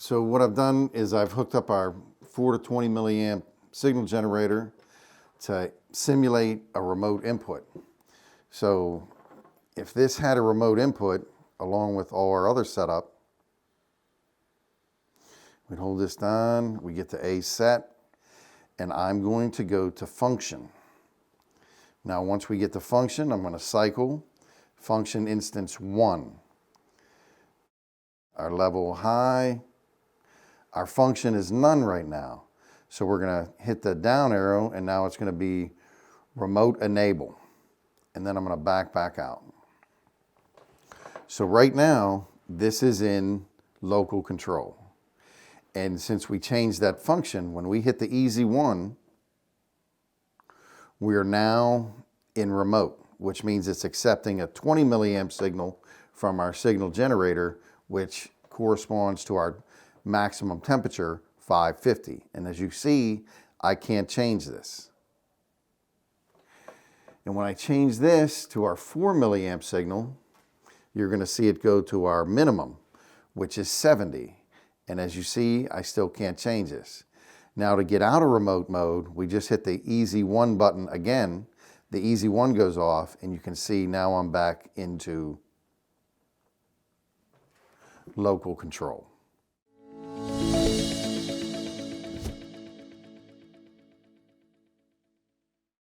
So what I've done is I've hooked up our 4 to 20 milliamp signal generator to simulate a remote input. So if this had a remote input along with all our other setup, we'd hold this down, we get to A set, and I'm going to go to function. Now once we get to function, I'm going to cycle function instance 1. Our level high, our function is none right now. So we're going to hit the down arrow, and now it's going to be remote enable. And then I'm going to back out. So right now, this is in local control. And since we changed that function, when we hit the easy one, we are now in remote, which means it's accepting a 20 milliamp signal from our signal generator, which corresponds to our maximum temperature, 550. And as you see, I can't change this. And when I change this to our 4 milliamp signal, you're going to see it go to our minimum, which is 70. And as you see, I still can't change this. Now to get out of remote mode, we just hit the easy one button again. The easy one goes off, and you can see now I'm back into local control.